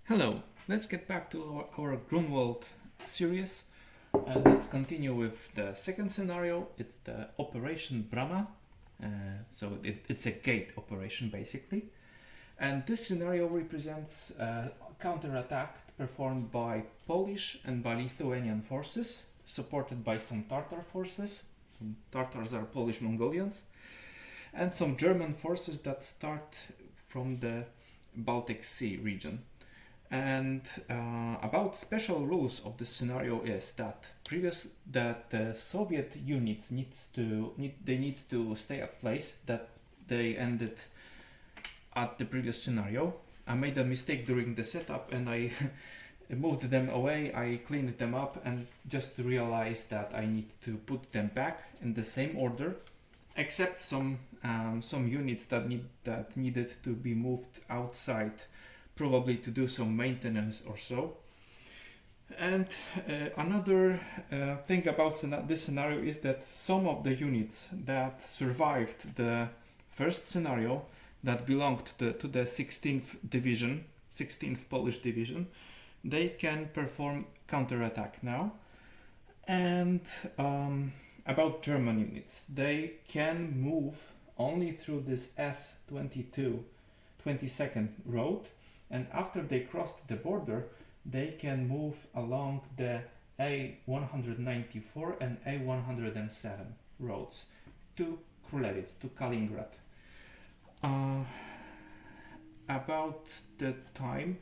Hello, let's get back to our Grunwald series and let's continue with the second scenario. It's the Operation Brama. It's a gate operation basically. And this scenario represents a counterattack performed by Polish and by Lithuanian forces, supported by some Tatar forces. Tatars are Polish Mongolians, and some German forces that start from the Baltic Sea region. And about special rules of this scenario is that the Soviet units need to stay at place that they ended at the previous scenario. I made a mistake during the setup and I moved them away. I cleaned them up and just realized that I need to put them back in the same order, except some units that needed to be moved outside, probably to do some maintenance or so. And another thing about this scenario is that some of the units that survived the first scenario, that belonged to the 16th division, 16th Polish division, they can perform counterattack now. And about German units, they can move only through this S22 22nd road, and after they crossed the border they can move along the A194 and A107 roads to Królewicz, to Kaliningrad. About the time,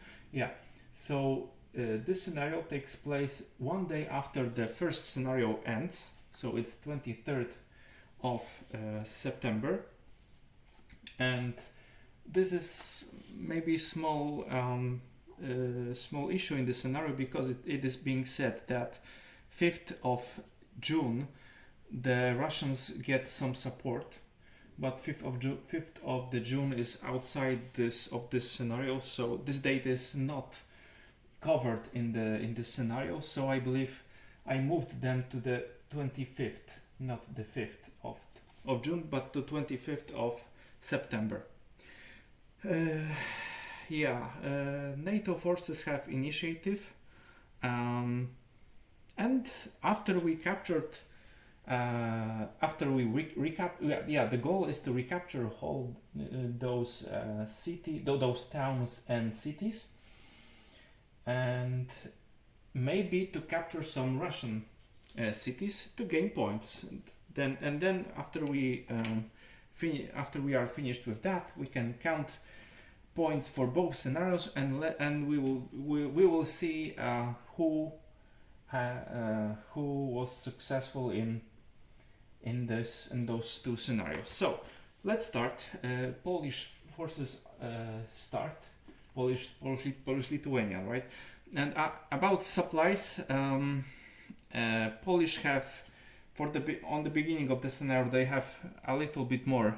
so this scenario takes place one day after the first scenario ends, so it's 23rd of September, and this is maybe small issue in the scenario because it is being said that 5th of June the Russians get some support, but 5th of the June is outside this scenario, so this date is not covered in this scenario. So I believe I moved them to the 25th, not the 5th of June, but the 25th of September. NATO forces have initiative, and after we captured, the goal is to recapture all those those towns and cities, and maybe to capture some Russian cities to gain points. And then after we are finished with that, we can count points for both scenarios, and we will see who was successful in those two scenarios. So let's start. Polish forces start. Polish Lithuanian, right? And about supplies, Polish have on the beginning of the scenario they have a little bit more.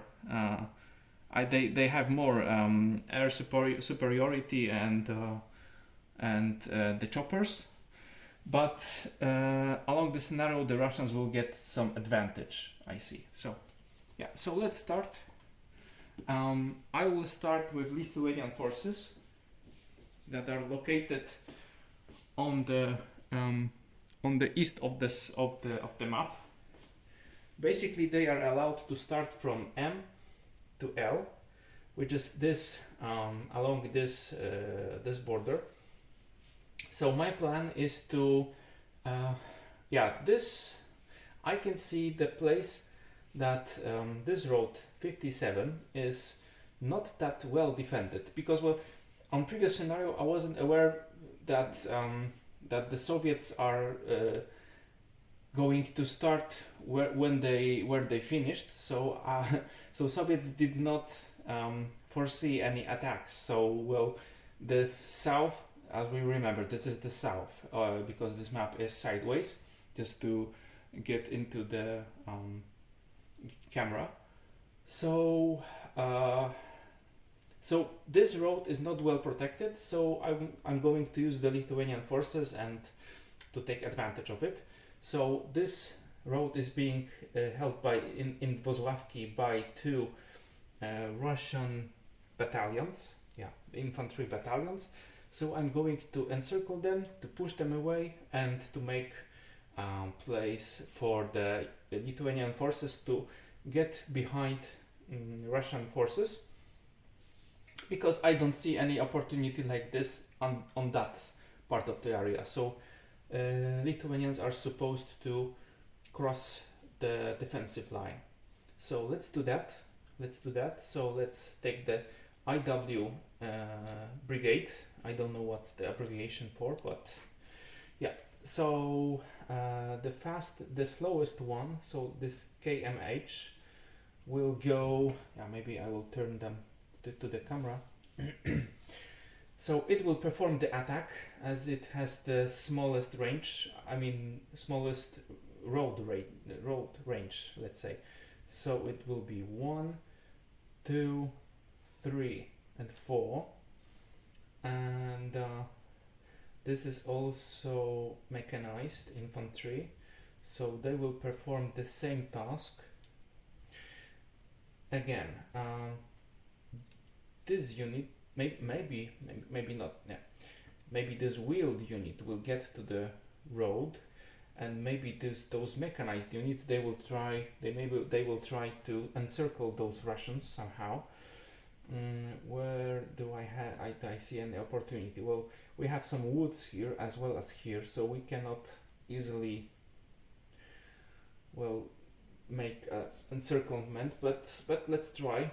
They have more air superiority and the choppers, but along the scenario the Russians will get some advantage, I see. So let's start. I will start with Lithuanian forces that are located on the east of the map. Basically, they are allowed to start from M to L, which is this along this border. So my plan is to this I can see the place that this road 57 is not that well defended, because on previous scenario I wasn't aware that that the Soviets are going to start where they finished. So Soviets did not foresee any attacks. So the south, as we remember, this is the south, because this map is sideways, just to get into the camera. So this road is not well protected, so I'm going to use the Lithuanian forces and to take advantage of it. So this road is being held in Wozławki by two Russian battalions, infantry battalions. So I'm going to encircle them, to push them away, and to make place for the Lithuanian forces to get behind Russian forces, because I don't see any opportunity like this on that part of the area. So Lithuanians are supposed to cross the defensive line. So let's do that. So let's take the IW brigade. I don't know what's the abbreviation for, but yeah. So the slowest one, so this KMH will go, yeah, maybe I will turn them to the camera. So it will perform the attack as it has the smallest range, smallest road range, let's say. So it will be 1, 2, 3 and 4, and this is also mechanized infantry, so they will perform the same task. Again, this unit maybe not, yeah, maybe this wheeled unit will get to the road, and maybe those mechanized units, they will try to encircle those Russians somehow. Where do I see any opportunity? Well, we have some woods here as well as here, so we cannot easily, well, make encirclement, but let's try.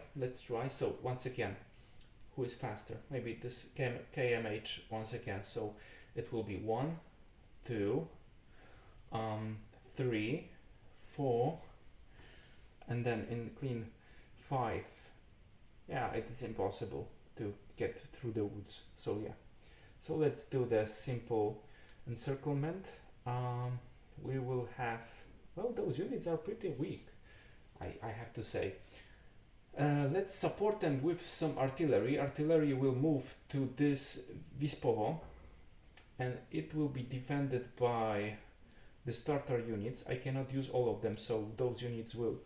So once again, who is faster? Maybe this KMH once again. So it will be 1, 2, 3, 4, and then in clean 5. Yeah, it is impossible to get through the woods. So yeah, so let's do the simple encirclement. We will have, well, those units are pretty weak, I have to say. Let's support them with some artillery. Artillery will move to this Vispovo, and it will be defended by the starter units. I cannot use all of them, so those units will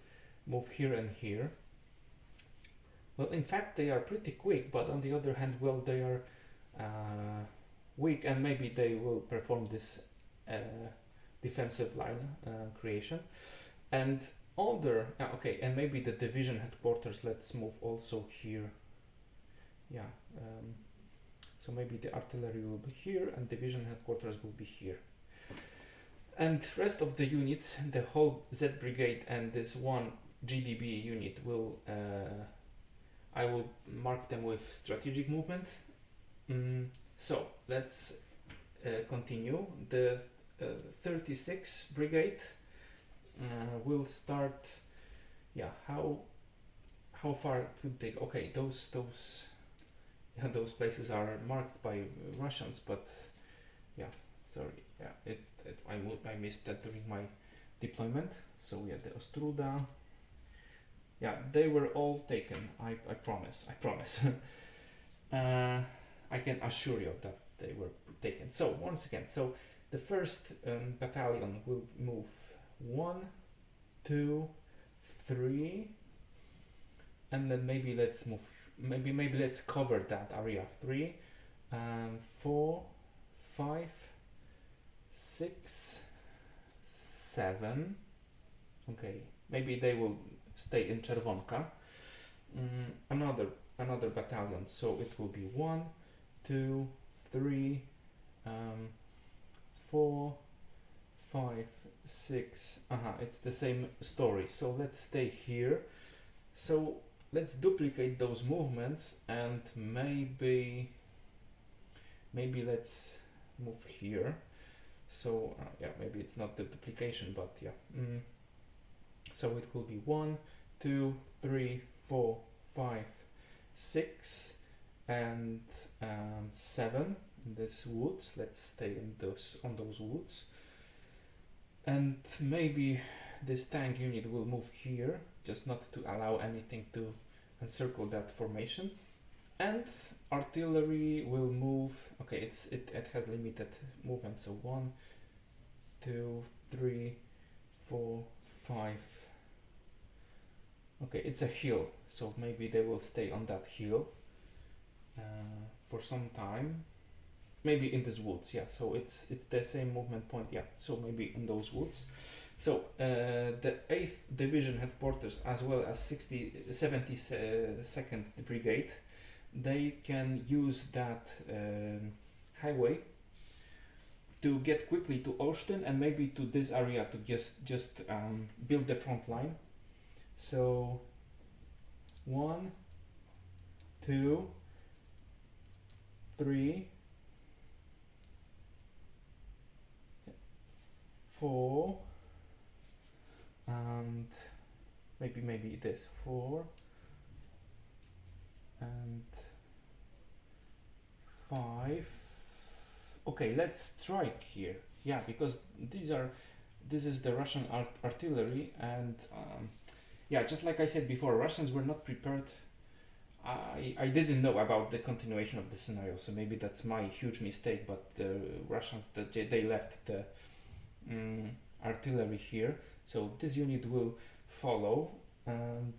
move here and here. Well, in fact, they are pretty quick, but on the other hand, well, they are weak, and maybe they will perform this defensive line creation. And okay, and maybe the division headquarters, let's move also here. Yeah, so maybe the artillery will be here, and division headquarters will be here. And rest of the units, the whole Z brigade and this one GDB unit will, I will mark them with strategic movement. So let's continue. The 36 brigade will start. Yeah, how far could they? Okay, those places are marked by Russians, but yeah, sorry, yeah, I missed that during my deployment. So yeah, the Ostruda. Yeah, they were all taken. I promise. I can assure you that they were taken. So once again, so the first battalion will move 1, 2, 3, and then maybe let's move. Maybe let's cover that area. 3, 4, 5, 6, 7. Okay, maybe they will stay in Czerwonka. Another battalion, so it will be 1, 2, 3, 4, 5, 6. It's the same story. So let's stay here. So let's duplicate those movements, and maybe let's move here. So yeah, maybe it's not the duplication, but yeah. So it will be 1, 2, 3, 4, 5, 6, and 7 in this woods. Let's stay on those woods, and maybe this tank unit will move here, just not to allow anything to encircle that formation. And artillery will move. Okay, it has limited movement. So 1, 2, 3, 4, 5. Okay, it's a hill, so maybe they will stay on that hill for some time. maybe in these woods, yeah. So it's the same movement point, yeah. So maybe in those woods. So the 8th Division headquarters, as well as 72nd Brigade, they can use that highway to get quickly to Olsztyn and maybe to this area to just build the front line. So 1, 2, 3, 4, and maybe this 4 and 5. Okay, let's strike here. Yeah, because this is the Russian artillery, and yeah, just like I said before, Russians were not prepared. I didn't know about the continuation of the scenario, so maybe that's my huge mistake. But the Russians, they left the artillery here, so this unit will follow, and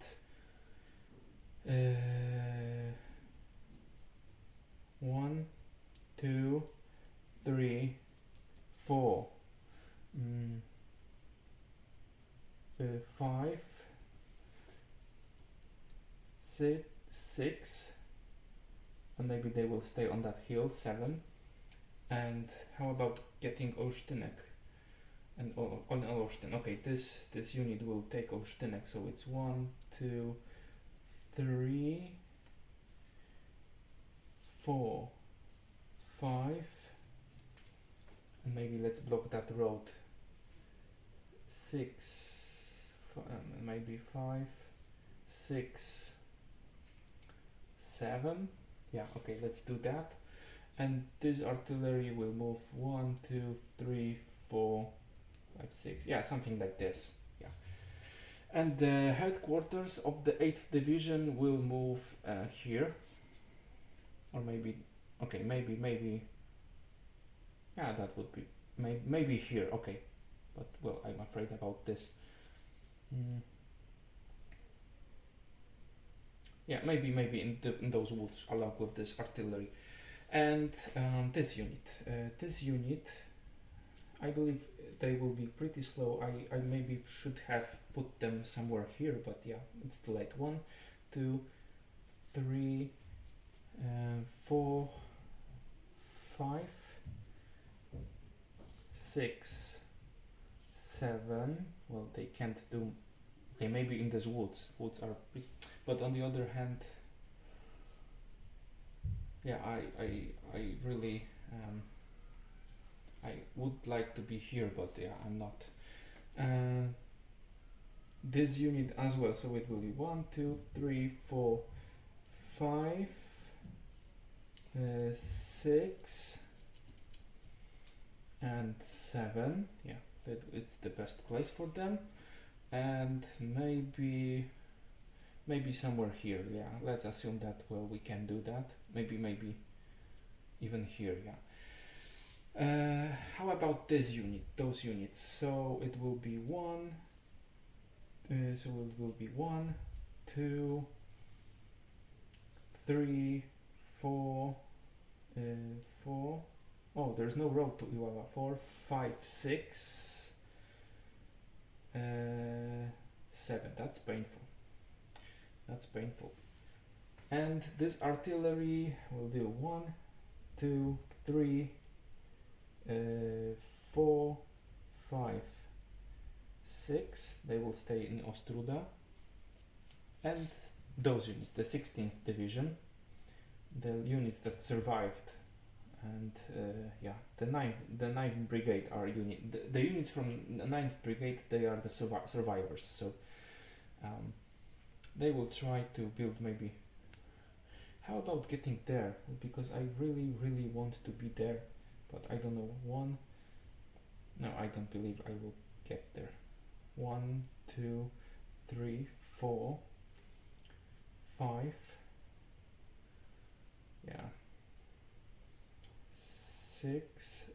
1, 2, 3, 4, 5, 6, and maybe they will stay on that hill. 7, and how about getting Olsztynek and on Olsztyn? Okay, this unit will take Olsztynek, so it's 1, 2, 3, 4, 5, and maybe let's block that road. 6, maybe 5, 6, 7. Yeah, okay, let's do that. And this artillery will move 1, 2, 3, 4, 5, 6. Yeah, something like this. Yeah. And the headquarters of the 8th Division will move here. Or maybe, okay, maybe. Yeah, that would be maybe here. Okay, but well, I'm afraid about this. Yeah, maybe in those woods along with this artillery, and this unit, I believe they will be pretty slow. I maybe should have put them somewhere here, but yeah, it's too late. 1, 2, 3, 4, 5, 6, 7. Well, they can't do. Okay, maybe in these woods. Woods are big, but on the other hand, yeah, I really I would like to be here, but yeah, I'm not. This unit as well, so it will be 1, 2, 3, 4, 5, 6, and 7. Yeah, that it's the best place for them, and maybe somewhere here. Yeah, let's assume that. Well, we can do that. Maybe even here. Yeah. How about this unit? Those units. So it will be 1. So it will be 1, 2, 3, 4, 4. Oh, there's no road to Iława. 4, 5, 6, 7. That's painful. That's painful. And this artillery will do 1, 2, 3, 4, 5, 6. They will stay in Ostruda. And those units, the 16th Division, the units that survived, and yeah, the 9th Brigade are the units from the 9th Brigade. They are the survivors. So they will try to build maybe. How about getting there? Because I really want to be there, but I don't know. 1. No, I don't believe I will get there. 1, 2, 3, 4, 5. Yeah. 6,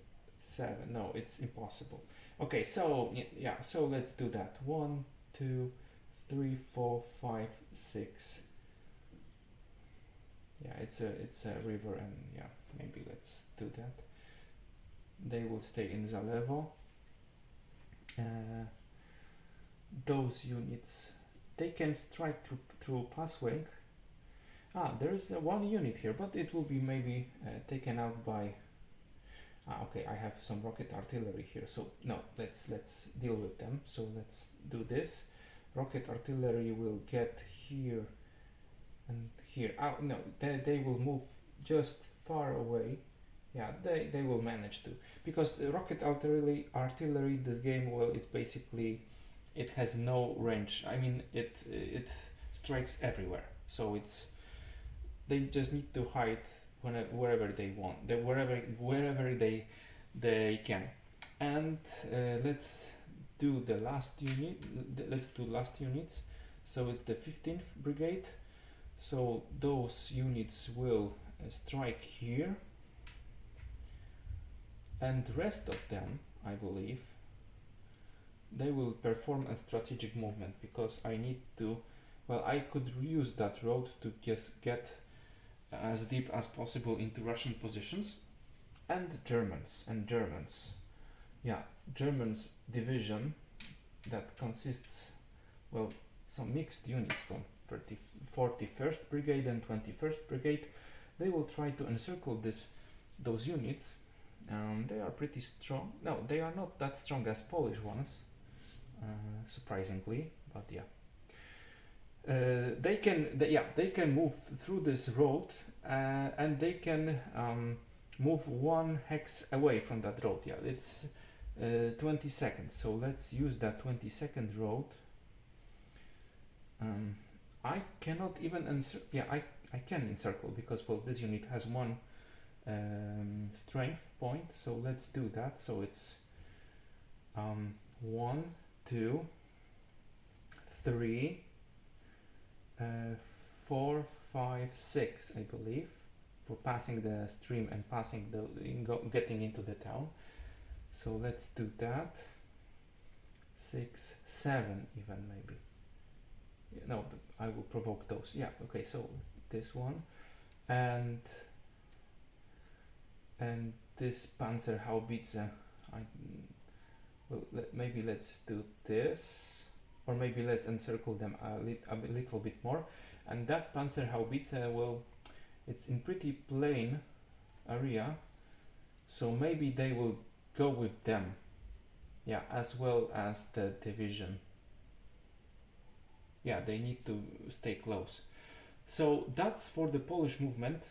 7. No, it's impossible. Okay, so yeah, so let's do that. 1, 2, 3, 4, 5, 6. yeah, it's a river, and yeah, maybe let's do that. They will stay in Zalevo. Those units, they can strike through passway. There is one unit here, but it will be maybe taken out by. Okay, I have some rocket artillery here, so no, let's deal with them. So let's do this. Rocket artillery will get here and here. No, they will move just far away. Yeah, they will manage to, because the rocket artillery this game, well, it's basically, it has no range. I mean, it strikes everywhere, so they just need to hide wherever they want, wherever they can. And let's do the last unit. Let's do last units. So it's the 15th Brigade. So those units will strike here, and the rest of them, I believe, they will perform a strategic movement, because I need to, well, I could reuse that road to just get as deep as possible into Russian positions. And Germans, yeah, Germans division that consists, well, some mixed units from 41st Brigade and 21st Brigade. They will try to encircle those units. They are pretty strong. No, they are not that strong as Polish ones, surprisingly, but yeah. They can move through this road, and they can move 1 hex away from that road. Yeah, it's 20 seconds. So let's use that 20-second road. I cannot even encircle. Yeah, I can encircle, because, well, this unit has 1 strength point. So let's do that. So it's 1, 2, 3, 4, 5, 6, I believe, for passing the stream and getting into the town. So let's do that. 6, 7 even, maybe. Yeah, no, but I will provoke those. Yeah, okay, so this one, and this Panzerhaubitze. Maybe let's do this, or maybe let's encircle them a little bit more. And that Panzerhaubitze, well, it's in pretty plain area, so maybe they will go with them. Yeah, as well as the division. Yeah, they need to stay close. So that's for the Polish movement.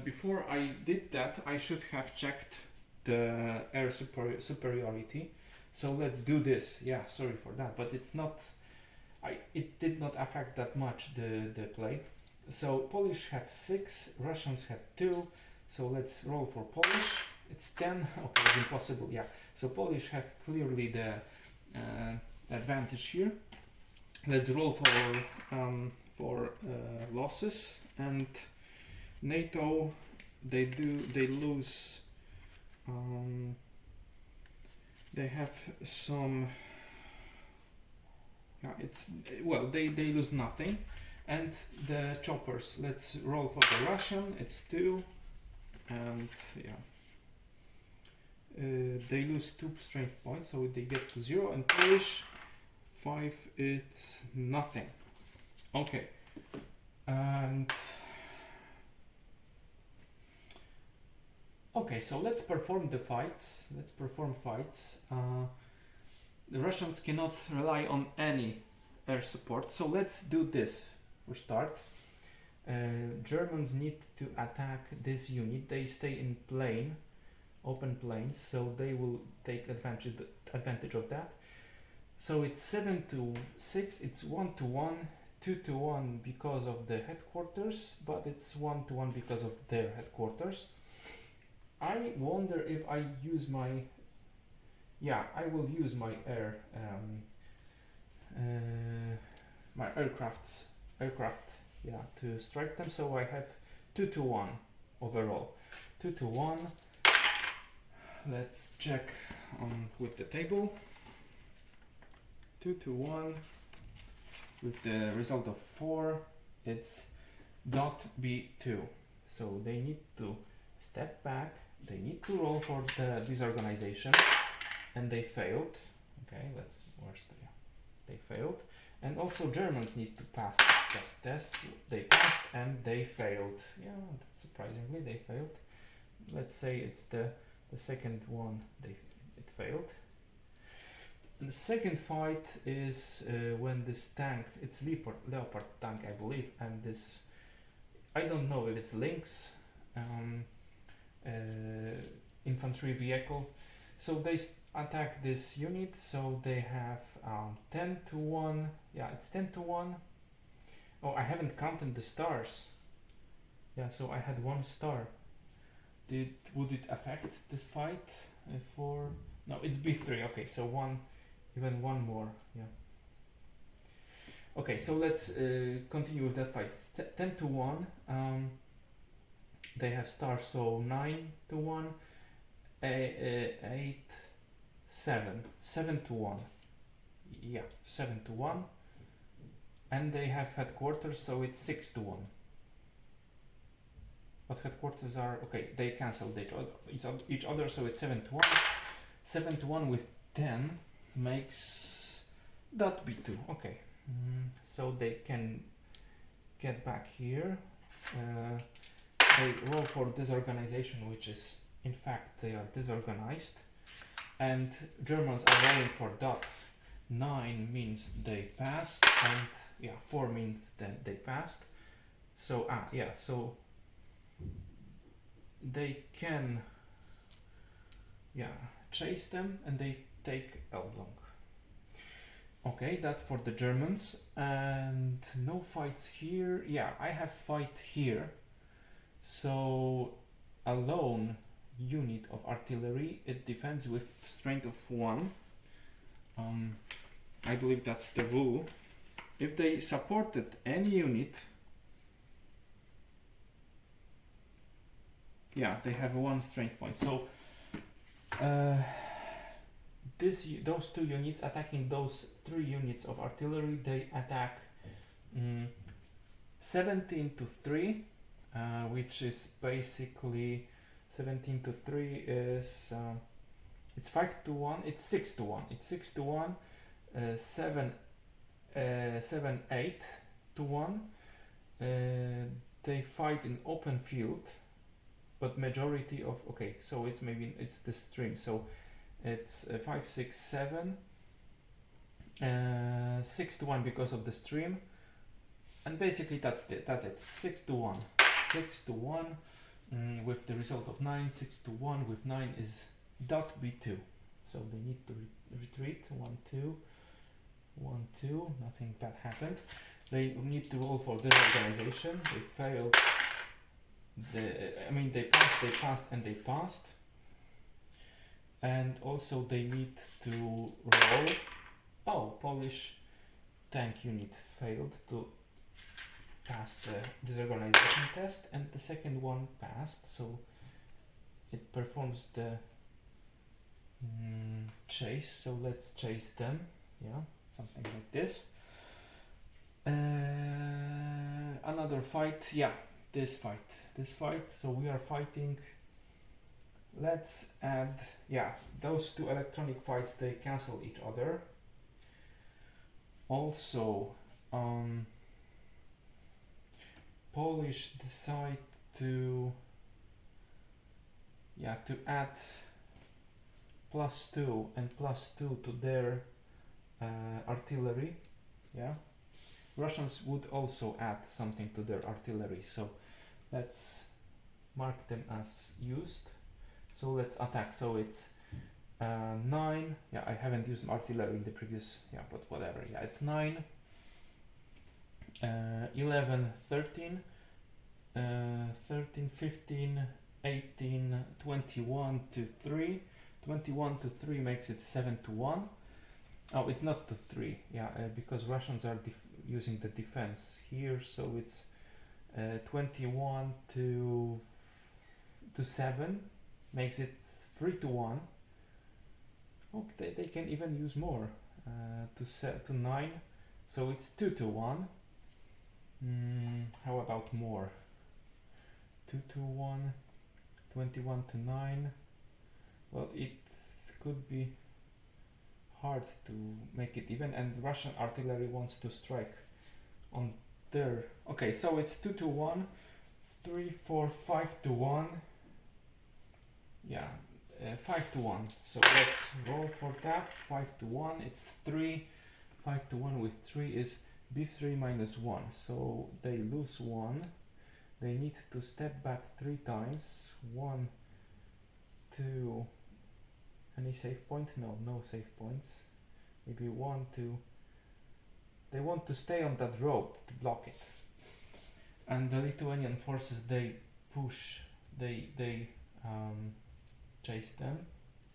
Before I did that, I should have checked the air superiority. So let's do this. Yeah, sorry for that, but it's not. It did not affect that much the play. So Polish have 6, Russians have 2. So let's roll for Polish. It's 10. Okay, it's impossible. Yeah. So Polish have clearly the advantage here. Let's roll for losses. And NATO, they lose. They have some. They lose nothing. And the choppers, let's roll for the Russian. It's 2, and they lose 2 strength points, so they get to 0. And Polish 5, it's nothing. Okay, and okay, so let's perform the fights. The Russians cannot rely on any air support, so let's do this for start. Germans need to attack this unit. They stay in open plains, so they will take advantage of that. So it's 7 to 6. It's 1 to 1, 2 to 1 because of the headquarters, but it's 1 to 1 because of their headquarters. I wonder if I use my. Yeah, I will use my aircraft. Yeah, to strike them. So I have 2 to 1 overall. 2 to 1. Let's check with the table. 2 to 1 with the result of 4. It's dot B2. So they need to step back, they need to roll for the disorganization, and they failed. Okay, where's the, yeah, they failed. And also Germans need to pass test. They passed and they failed. Yeah, surprisingly they failed. Let's say it's the second one, it failed. And the second fight is when this tank, it's Leopard tank, I believe, and this, I don't know if it's Lynx infantry vehicle. So they attack this unit, so they have 10 to 1. Yeah, it's 10 to 1. Oh, I haven't counted the stars. Yeah, so I had 1 star. Would it affect the fight? No, it's B3. Okay, so even one more. Yeah. Okay, so let's continue with that fight. It's 10 to 1. They have stars, so 9 to 1, 8, 7 to 1. Yeah, 7 to 1. And they have headquarters, so it's 6 to 1. But headquarters are, okay, they cancelled each other, so it's 7 to 1. 7 to 1 with 10 makes dot B2. Okay, so they can get back here. They roll for disorganization, which is, in fact, they are disorganized. And Germans are rolling for dot. 9 means they passed, and yeah, 4 means that they passed. So, yeah, so they can, yeah, chase them, and they take Elbląg. Okay, that's for the Germans, and no fights here. Yeah, I have fight here. So a lone unit of artillery, it defends with strength of 1. I believe that's the rule. If they supported any unit, yeah, they have 1 strength point. So those 2 units attacking those 3 units of artillery, they attack 17 to 3, which is basically 17 to 3 is it's 5 to 1, it's 6 to 1, it's 6 to 1, 7 8 to 1. They fight in open field, but majority of, okay, so it's maybe it's the stream, so it's 5 6 7, 6 to 1 because of the stream, and basically that's it 6 to 1, 6 to 1, with the result of 9. 6 to 1 with 9 is dot B2, so they need to retreat. 1 2 1 2, nothing bad happened. They need to roll for disorganization. They failed. They passed and they passed. And also they need to roll. Oh, Polish tank unit failed to pass the disorganization test, and the second one passed, so it performs the chase. So let's chase them. Yeah, something like this. Another fight. Yeah, this fight. So we are fighting. Let's add, yeah, those 2 electronic fights, they cancel each other. Also, Polish decide to add +2 and +2 to their artillery. Yeah, Russians would also add something to their artillery, so let's mark them as used. So let's attack. So it's 9. Yeah, I haven't used artillery in the previous, yeah, but whatever. Yeah, it's 9, 11, 13, 13, 15, 18, 21 to 3. 21 to 3 makes it 7 to 1. Oh, it's not to 3. Yeah, because Russians are using the defense here, so it's 21 to 7 makes it 3 to 1. Okay, they can even use more to 9, so it's 2 to 1. How about more? 2-1, 21-9. Well, it could be hard to make it even, and Russian artillery wants to strike on there. Okay, so it's 2-1, 3-4, 5-1. Yeah, 5-1. So let's roll for that. 5-1. It's 3. 5-1 with 3 is b3 minus 1. So they lose 1. They need to step back 3 times. 1, 2. Any save point? No, no save points. Maybe 1, 2. They want to stay on that road to block it. And the Lithuanian forces, they push, they chase them.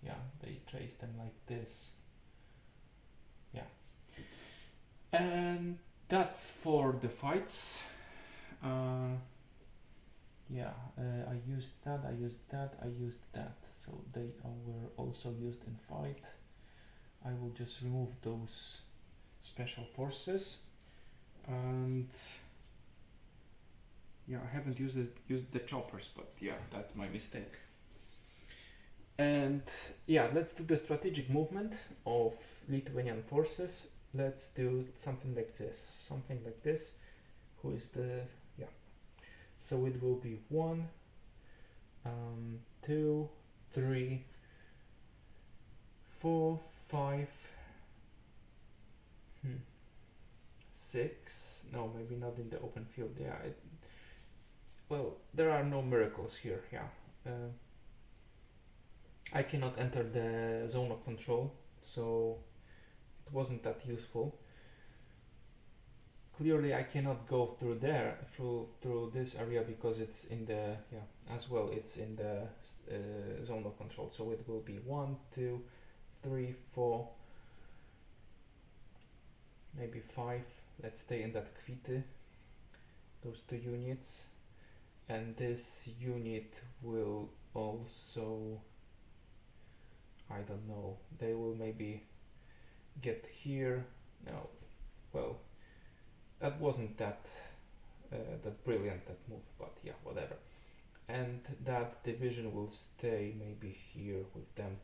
Yeah, they chase them like this. Yeah. And that's for the fights. Yeah, I used that, I used that, I used that. So they were also used in fight. I will just remove those special forces. And yeah, I haven't used the choppers, but yeah, that's my mistake. And yeah, let's do the strategic movement of Lithuanian forces. Let's do something like this. Who is the, yeah. So it will be 1, 2, 3, 4, 5, 6. No, maybe not in the open field. Yeah. Well, there are no miracles here. Yeah. I cannot enter the zone of control, so it wasn't that useful. Clearly I cannot go through there, through this area, because it's in the, yeah, as well it's in the zone of control. So it will be 1, 2, 3, 4, maybe 5. Let's stay in that Kvity, those 2 units. And this unit will also, I don't know, they will maybe get here. No, well, that wasn't that brilliant, that move, but yeah, whatever. And that division will stay maybe here with them.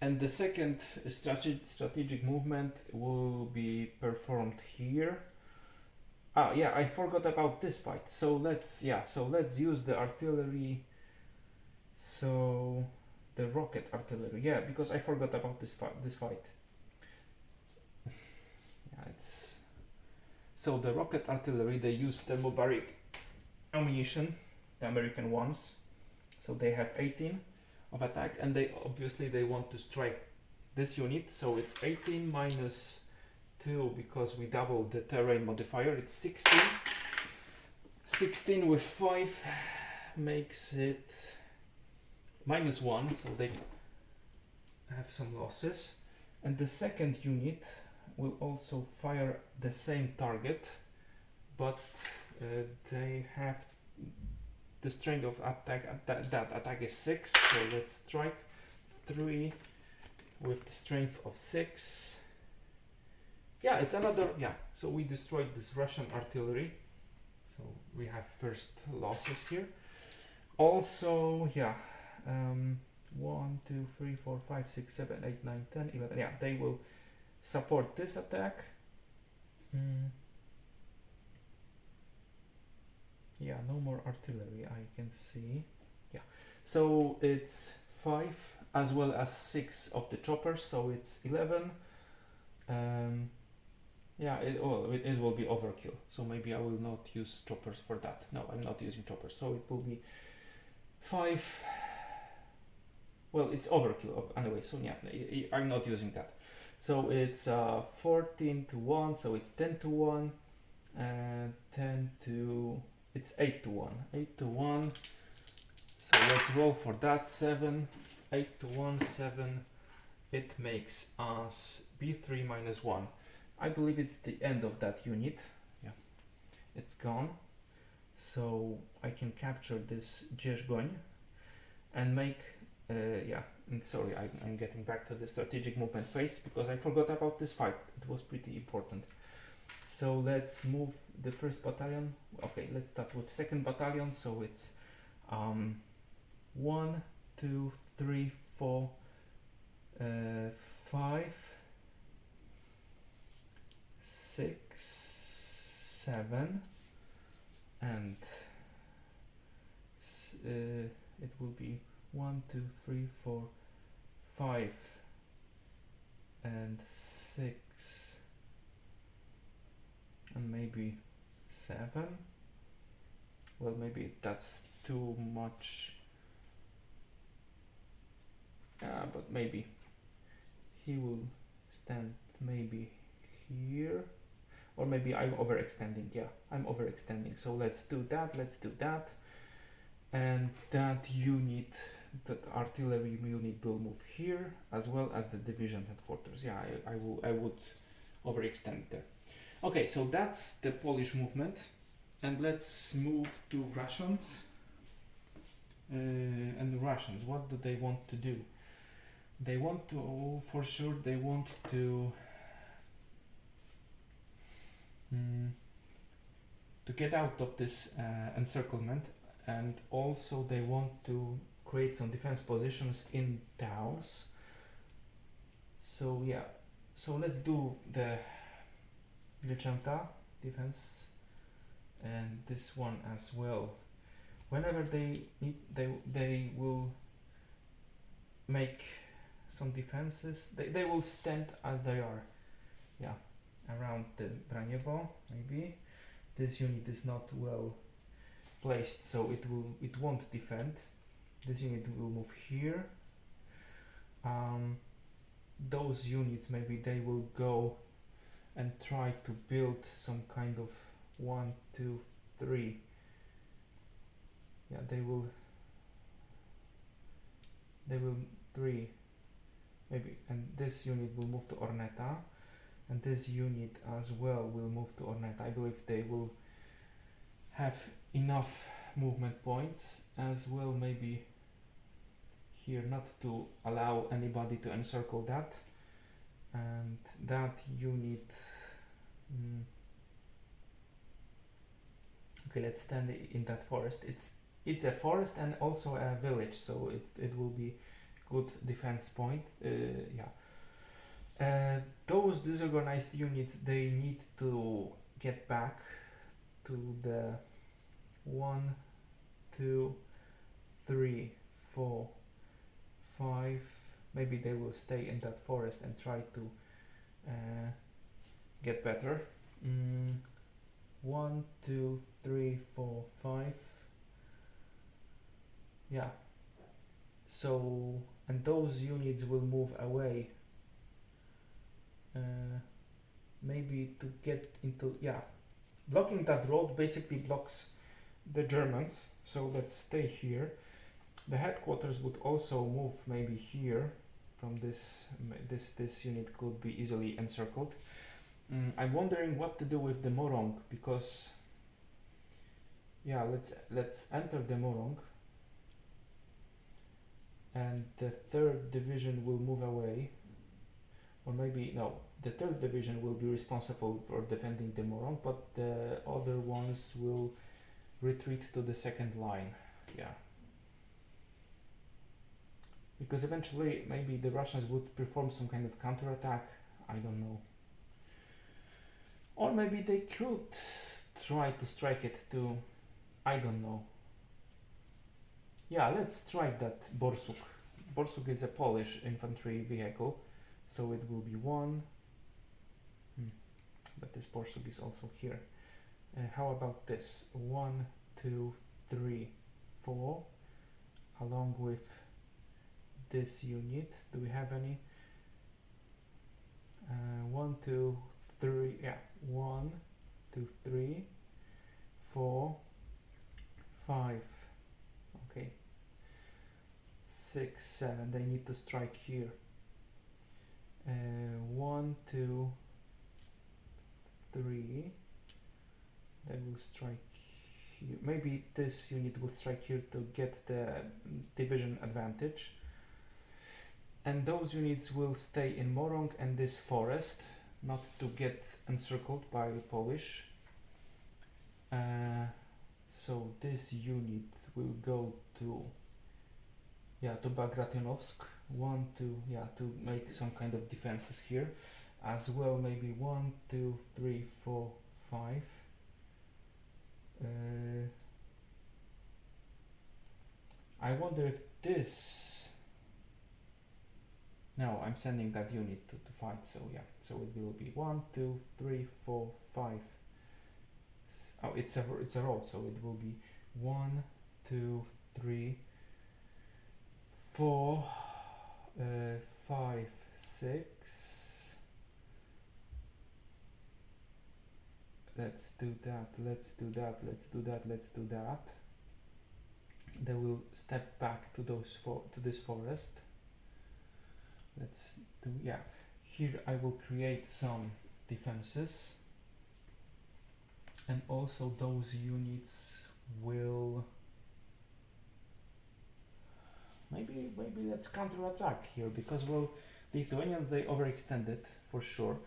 And the second strategic movement will be performed here. Ah, yeah, I forgot about this fight. So let's use the artillery. So the rocket artillery, yeah, because I forgot about this fight. Yeah, it's, so the rocket artillery, they use the Mubarak ammunition, the American ones. So they have 18 of attack, and they obviously they want to strike this unit. So it's 18 minus 2, because we doubled the terrain modifier. It's 16. 16 with 5 makes it minus 1, so they have some losses. And the second unit will also fire the same target, but they have the strength of attack, that attack is 6, so let's strike 3 with the strength of 6. Yeah, it's another, yeah, so we destroyed this Russian artillery, so we have first losses here. Also, yeah, 1, 2, 3, 4, 5, 6, 7, 8, 9, 10, 11, yeah, they will support this attack. Yeah, no more artillery, I can see. Yeah, so it's 5 as well as 6 of the choppers, so it's 11. Yeah, it will be overkill, so maybe I will not use choppers for that. No, I'm not using choppers, so it will be 5. Well, it's overkill anyway, so yeah, I'm not using that. So it's 14-1, so it's 10-1, 10 to, it's 8-1, 8-1. So let's roll for that. 7, 8-1, 7. It makes us b3 minus 1. I believe it's the end of that unit. Yeah, it's gone. So I can capture this Jezhgoń and make, yeah, and sorry, I'm getting back to the strategic movement phase because I forgot about this fight. It was pretty important. So let's move the first battalion. Okay, let's start with second battalion. So it's 1, 2, 3, 4, 5, 6, 7, and it will be 1, 2, 3, 4, 5, and 6, and maybe 7. Well, maybe that's too much. But maybe he will stand maybe here, or maybe I'm overextending. Yeah, I'm overextending. So let's do that. Let's do that. And that unit, that artillery unit, will move here as well as the division headquarters. Yeah, I would overextend there. Okay, so that's the Polish movement, and let's move to Russians. And the Russians, what do they want to do? They want to, for sure, they want to get out of this encirclement, and also they want to create some defense positions in towns. So yeah, so let's do the Vichanta defense and this one as well. Whenever they need, they will make some defenses. They will stand as they are. Yeah, around the Braniewo maybe. This unit is not well placed, so it won't defend. This unit will move here. Those units, maybe they will go and try to build some kind of 1, 2, 3. Yeah, they will 3 maybe, and this unit will move to Orneta, and this unit as well will move to Orneta. I believe they will have enough movement points as well, maybe here, not to allow anybody to encircle that. And that unit, okay, let's stand in that forest. It's a forest and also a village, so it will be good defense point. Those disorganized units, they need to get back to the 1, 2, 3, 4, 5. Maybe they will stay in that forest and try to get better. 1, 2, 3, 4, 5. Yeah. So, and those units will move away. Maybe to get into, yeah, blocking that road basically blocks the Germans. So let's stay here. The headquarters would also move maybe here. From this unit could be easily encircled. I'm wondering what to do with the Morong, because yeah, let's enter the Morong, and the 3rd division will move away, or maybe no, the 3rd division will be responsible for defending the Morong, but the other ones will retreat to the 2nd line. Yeah, because eventually maybe the Russians would perform some kind of counterattack. I don't know. Or maybe they could try to strike it to, I don't know. Yeah, let's strike that Borsuk. Borsuk is a Polish infantry vehicle, so it will be 1. But this Borsuk is also here. How about this? 1, 2, 3, 4, along with this unit. Do we have any? 1, 2, 3. Yeah, 1, 2, 3, 4, 5. Okay. 6, 7. They need to strike here. 1, 2, 3. They will strike here. Maybe this unit will strike here to get the division advantage. And those units will stay in Morong and this forest. not to get encircled by Polish. So this unit will go to Bagrationovsk, to make some kind of defenses here as well. Maybe 1, 2, 3, 4, 5. I wonder if this. No, I'm sending that unit to fight. So so it will be 1, 2, 3, 4, 5. Oh, it's a road, so it will be 1, 2, 3, 4, 5, 6. Let's do that. Let's do that. Let's do that. Let's do that. They will step back to this forest. Let's do Here I will create some defenses, and also those units will maybe let's counterattack here, because well, the Lithuanians, they overextended for sure,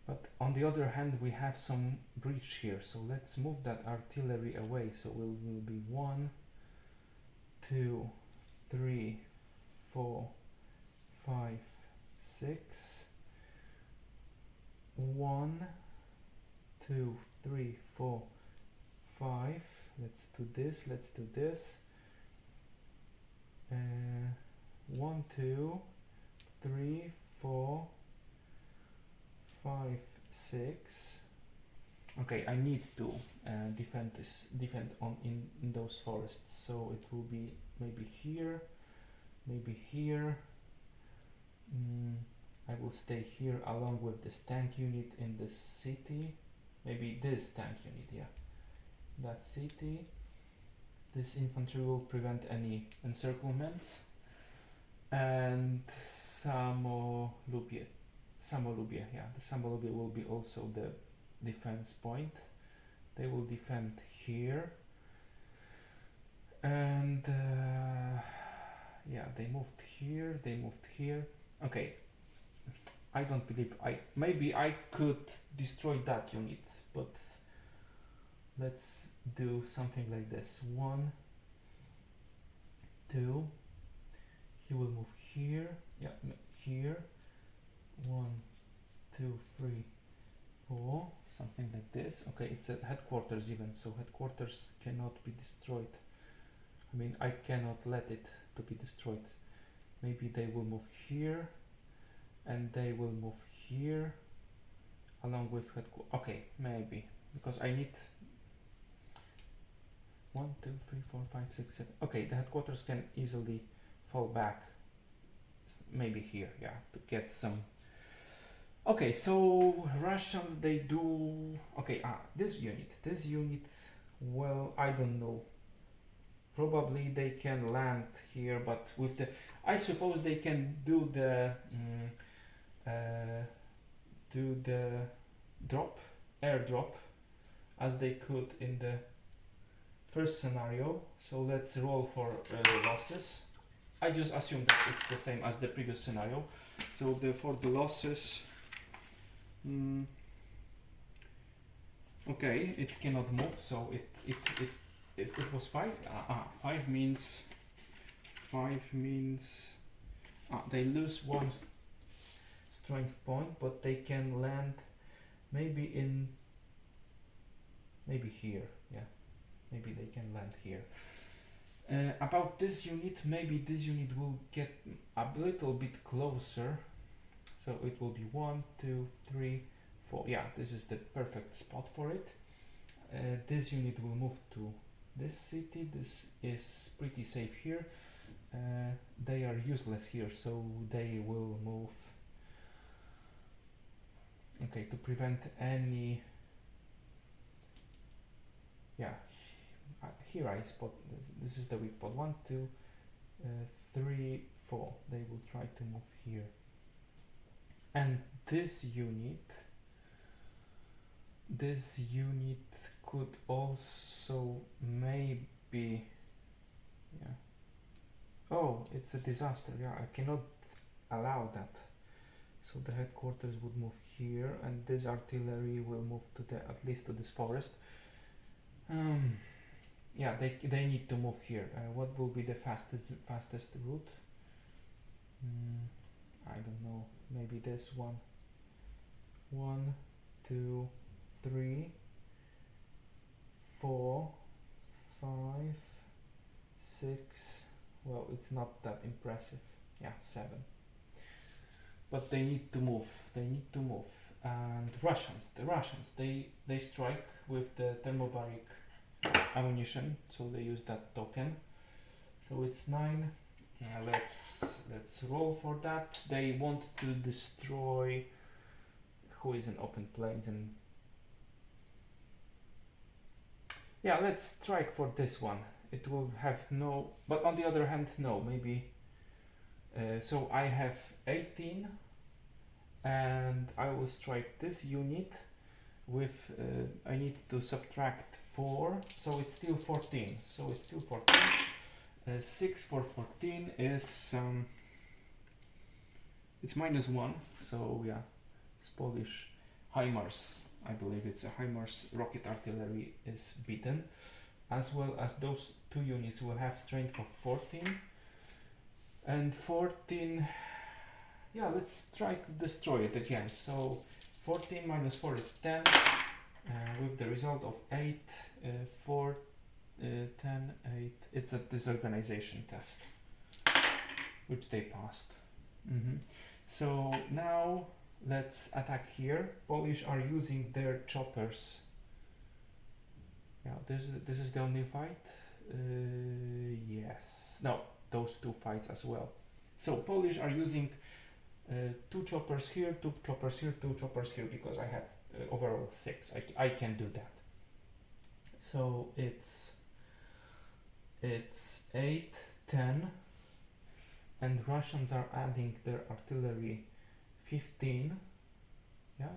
but on the other hand we have some breach here, so let's move that artillery away. So will be 1, 2, 3, 4, 5, 6. 1, 2, 3, 4, 5. Let's do this. Let's do this. 1, 2, 3, 4, 5, 6. Okay, I need to defend in those forests. So it will be maybe here, maybe here. I will stay here along with this tank unit in the city. Maybe this tank unit, that city. This infantry will prevent any encirclements. And Samolubie, the Samolubie will be also the defense point. They will defend here. And they moved here. Okay. I don't believe maybe I could destroy that unit, but let's do something like this. 1, 2. He will move here. Here. 1, 2, 3, 4. Something like this. Okay, it's at headquarters even, so headquarters cannot be destroyed. I mean, I cannot let it to be destroyed. Maybe they will move here. And they will move here along with headquarters. Okay, maybe, because I need 1, 2, 3, 4, 5, 6, 7. Okay, the headquarters can easily fall back. Maybe here, to get some. Okay, so Russians, they do. Okay, this unit. Well, I don't know. Probably they can land here, but with the. I suppose they can do the. Airdrop, as they could in the first scenario. So let's roll for losses. I just assume that it's the same as the previous scenario. So for the losses, okay, it cannot move. So it was 5. 5 means they lose 1 strength point, but they can land maybe here. Maybe they can land here. About this unit, maybe this unit will get a little bit closer, so it will be 1, 2, 3, 4. This is the perfect spot for it. This unit will move to this city. This is pretty safe here. They are useless here, so they will move. Okay, to prevent any. Here I spot. This is the weak spot. 1, 2, 3, 4. They will try to move here. And this unit could also maybe. Oh, it's a disaster. I cannot allow that. So the headquarters would move here, and this artillery will move to the at least to this forest. Yeah, they need to move here. What will be the fastest route? I don't know. Maybe this one. 1, 2, 3, 4, 5, 6. Well, it's not that impressive. Yeah, 7. But they need to move. They need to move. And the Russians, they strike with the thermobaric ammunition, so they use that token. So it's 9. Let's roll for that. They want to destroy. Who is in open plains? And yeah, let's strike for this one. It will have no, but on the other hand, no, maybe. So I have 18, and I will strike this unit with. I need to subtract 4, so it's still 14. So it's still 14. 6 for 14 is it's -1. So yeah, it's Polish HIMARS. I believe it's a HIMARS rocket artillery is beaten, as well as those 2 units will have strength for 14. And 14, yeah, let's try to destroy it again. So 14 minus 4 is 10, with the result of 8, 4, 10, 8. It's a disorganization test, which they passed. So now let's attack here. Polish are using their choppers. Yeah, this is the only fight. Yes, no, those 2 fights as well. So Polish are using 2 choppers here, 2 choppers here, 2 choppers here, because I have overall 6. I can do that. So it's 8, 10, and Russians are adding their artillery 15. Yeah,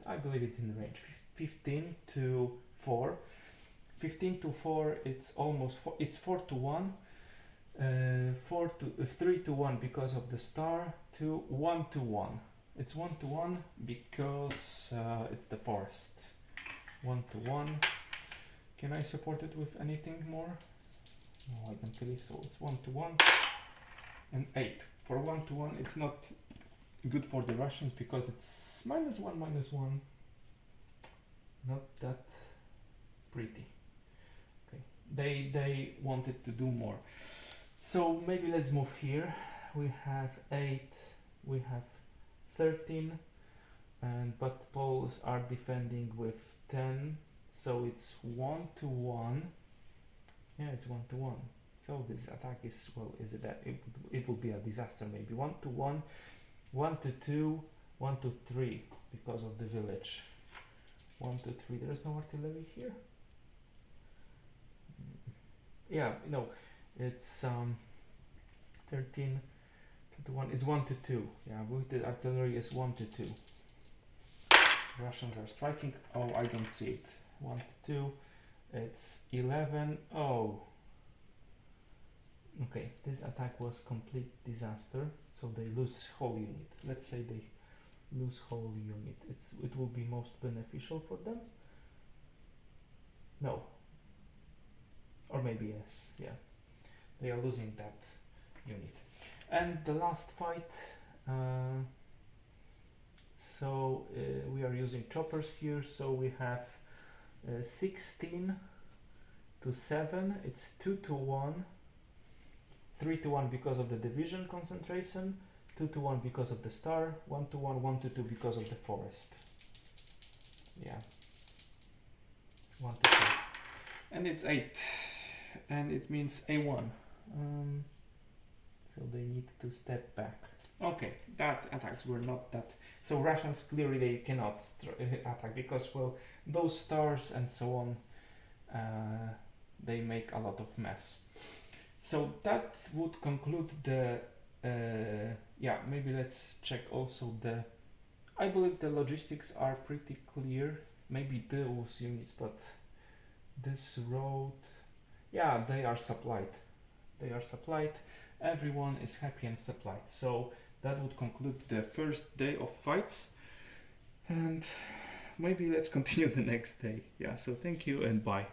I believe it's in range. 15 to 4. 15 to 4, it's almost 4, it's 4 to 1. 3 to 1 because of the star, to 1 to 1. It's 1 to 1 because it's the forest. 1 to 1. Can I support it with anything more? No, I don't believe so. It's 1 to 1 and 8. For 1 to 1, it's not good for the Russians because it's -1. Not that pretty. Okay, they wanted to do more. So maybe let's move here. We have 8, we have 13, but Poles are defending with 10, so it's 1 to 1. Yeah, it's 1 to 1. So this attack is, well, is it that it will be a disaster maybe. 1 to 1, 1 to 2, 1 to 3 because of the village. 1 to 3. There is no artillery here. Yeah, no. It's 13 to 1. It's 1 to 2. Yeah, with the artillery is 1 to 2. Russians are striking. Oh, I don't see it. 1 to 2. It's 11. Oh. Okay, this attack was complete disaster. So they lose whole unit. Let's say they lose whole unit. It will be most beneficial for them. No. Or maybe yes. Yeah. They are losing that unit. And the last fight, we are using choppers here, so we have 16 to 7, it's 2 to 1, 3 to 1 because of the division concentration, 2 to 1 because of the star, 1 to 1, 1 to 2 because of the forest. Yeah. 1 to 2. And it's 8, and it means A1. So they need to step back. Okay, that attacks were not that. So Russians clearly they cannot attack because, well, those stars and so on, they make a lot of mess. So that would conclude the. Yeah, maybe let's check also the. I believe the logistics are pretty clear. Maybe those units, but this road. Yeah, they are supplied. They are supplied. Everyone is happy and supplied. So that would conclude the first day of fights, and maybe let's continue the next day. Yeah, so thank you and bye.